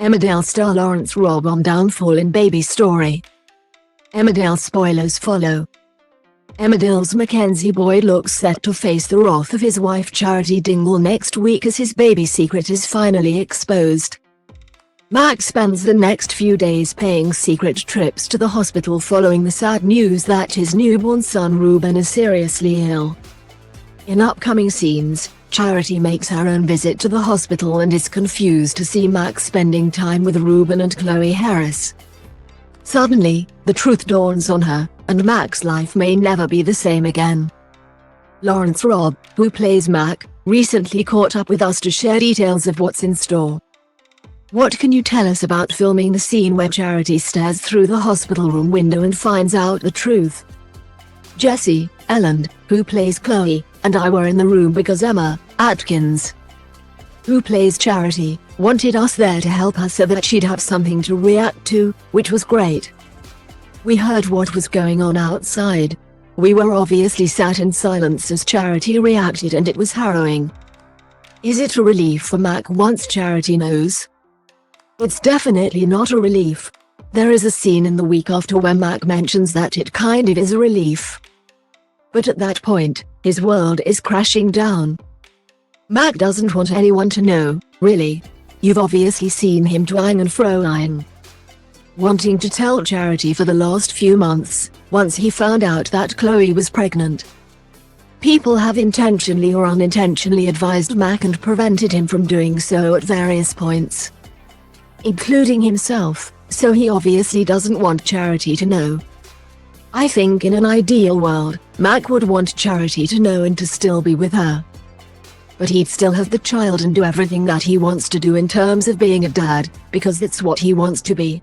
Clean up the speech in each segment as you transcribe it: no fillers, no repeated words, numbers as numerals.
Emmerdale star Lawrence Robb on downfall in baby story. Emmerdale spoilers follow. Emmerdale's Mackenzie boy looks set to face the wrath of his wife Charity Dingle next week as his baby secret is finally exposed. Mack spends the next few days paying secret trips to the hospital following the sad news that his newborn son Reuben is seriously ill. In upcoming scenes, Charity makes her own visit to the hospital and is confused to see Mack spending time with Reuben and Chloe Harris. Suddenly, the truth dawns on her, and Mack's life may never be the same again. Lawrence Robb, who plays Mack, recently caught up with us to share details of what's in store. What can you tell us about filming the scene where Charity stares through the hospital room window and finds out the truth? Jessie, Ellen, who plays Chloe, and I were in the room because Emma, Atkins, who plays Charity, wanted us there to help her so that she'd have something to react to, which was great. We heard what was going on outside. We were obviously sat in silence as Charity reacted, and it was harrowing. Is it a relief for Mack once Charity knows? It's definitely not a relief. There is a scene in the week after where Mack mentions that it kind of is a relief. But at that point, his world is crashing down. Mack doesn't want anyone to know, really. You've obviously seen him toing and froing, wanting to tell Charity for the last few months, once he found out that Chloe was pregnant. People have intentionally or unintentionally advised Mack and prevented him from doing so at various points, including himself, so he obviously doesn't want Charity to know. I think in an ideal world, Mack would want Charity to know and to still be with her. But he'd still have the child and do everything that he wants to do in terms of being a dad, because it's what he wants to be.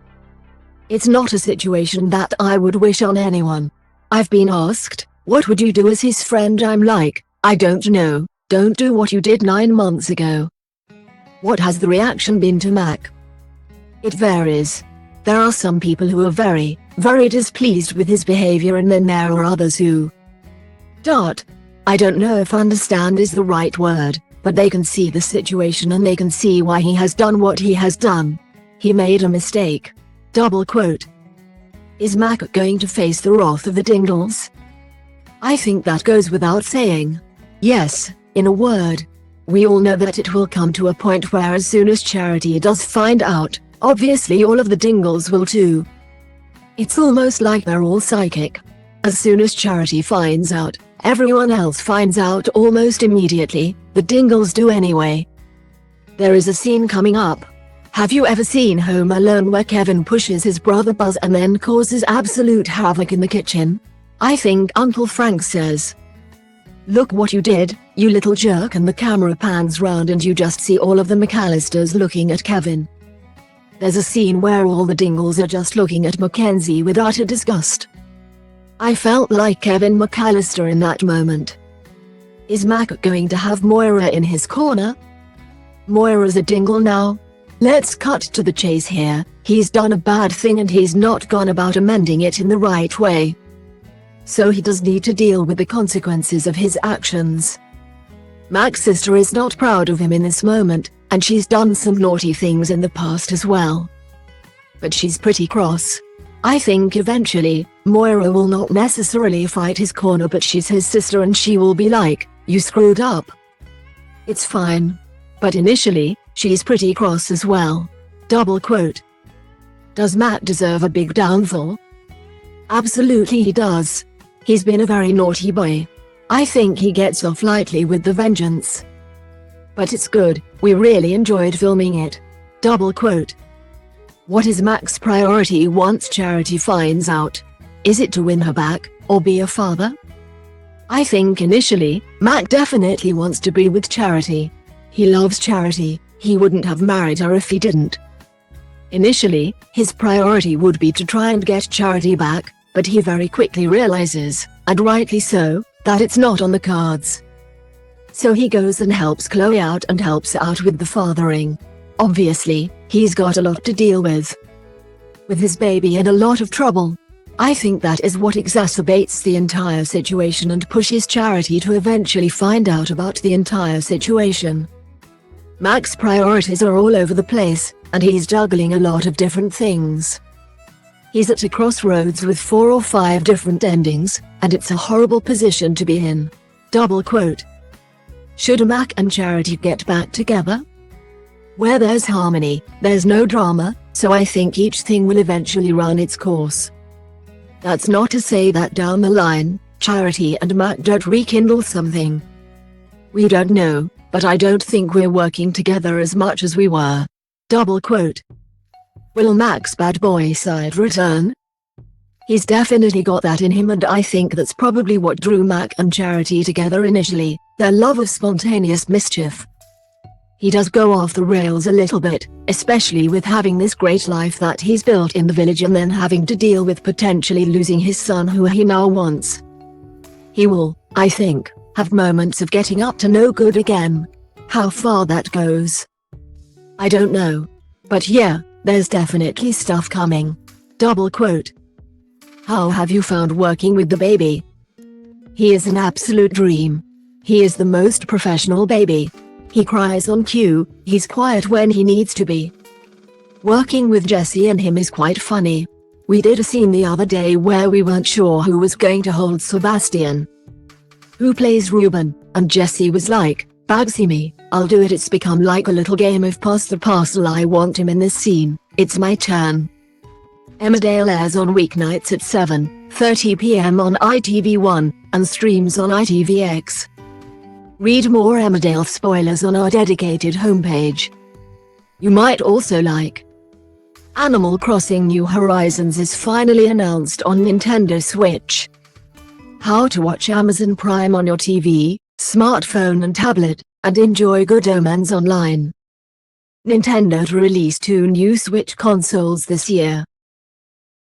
It's not a situation that I would wish on anyone. I've been asked, what would you do as his friend? I'm like, I don't know, don't do what you did 9 months ago. What has the reaction been to Mack? It varies. There are some people who are very, very displeased with his behavior, and then there are others who I don't know if understand is the right word, but they can see the situation and they can see why he has done what he has done. He made a mistake. Double quote. Is Mack going to face the wrath of the Dingles? I think that goes without saying. Yes, in a word. We all know that it will come to a point where as soon as Charity does find out, obviously all of the Dingles will too. It's almost like they're all psychic. As soon as Charity finds out, everyone else finds out almost immediately. The Dingles do anyway. There is a scene coming up. Have you ever seen Home Alone where Kevin pushes his brother Buzz and then causes absolute havoc in the kitchen? I think Uncle Frank says, "Look what you did, you little jerk," and the camera pans round and you just see all of the McAllisters looking at Kevin. There's a scene where all the Dingles are just looking at Mackenzie with utter disgust. I felt like Kevin McAllister in that moment. Is Mack going to have Moira in his corner? Moira's a Dingle now? Let's cut to the chase here. He's done a bad thing and he's not gone about amending it in the right way. So he does need to deal with the consequences of his actions. Mack's sister is not proud of him in this moment, and she's done some naughty things in the past as well. But she's pretty cross. I think eventually, Moira will not necessarily fight his corner, but she's his sister and she will be like, "You screwed up." It's fine. But initially, she's pretty cross as well. Double quote. Does Mack deserve a big downfall? Absolutely he does. He's been a very naughty boy. I think he gets off lightly with the vengeance. But it's good, we really enjoyed filming it. Double quote. What is Mack's priority once Charity finds out? Is it to win her back, or be a father? I think initially, Mack definitely wants to be with Charity. He loves Charity, he wouldn't have married her if he didn't. Initially, his priority would be to try and get Charity back, but he very quickly realizes, and rightly so, that it's not on the cards. So he goes and helps Chloe out and helps out with the fathering. Obviously, he's got a lot to deal with his baby and a lot of trouble. I think that is what exacerbates the entire situation and pushes Charity to eventually find out about the entire situation. Mack's priorities are all over the place, and he's juggling a lot of different things. He's at a crossroads with 4 or 5 different endings, and it's a horrible position to be in. Double quote. Should Mack and Charity get back together? Where there's harmony, there's no drama, so I think each thing will eventually run its course. That's not to say that down the line, Charity and Mack don't rekindle something. We don't know, but I don't think we're working together as much as we were. Double quote. Will Mack's bad boy side return? He's definitely got that in him, and I think that's probably what drew Mack and Charity together initially, their love of spontaneous mischief. He does go off the rails a little bit, especially with having this great life that he's built in the village and then having to deal with potentially losing his son who he now wants. He will, I think, have moments of getting up to no good again. How far that goes, I don't know. But yeah, there's definitely stuff coming. Double quote. How have you found working with the baby? He is an absolute dream. He is the most professional baby. He cries on cue, he's quiet when he needs to be. Working with Jessie and him is quite funny. We did a scene the other day where we weren't sure who was going to hold Sebastian, who plays Reuben, and Jessie was like, "Bagsy me, I'll do it." It's become like a little game of pass the parcel. I want him in this scene, it's my turn. Emmerdale airs on weeknights at 7:30 p.m. on ITV1, and streams on ITVX. Read more Emmerdale spoilers on our dedicated homepage. You might also like Animal Crossing New Horizons is finally announced on Nintendo Switch. How to watch Amazon Prime on your TV, smartphone and tablet, and enjoy Good Omens online. Nintendo to release 2 new Switch consoles this year.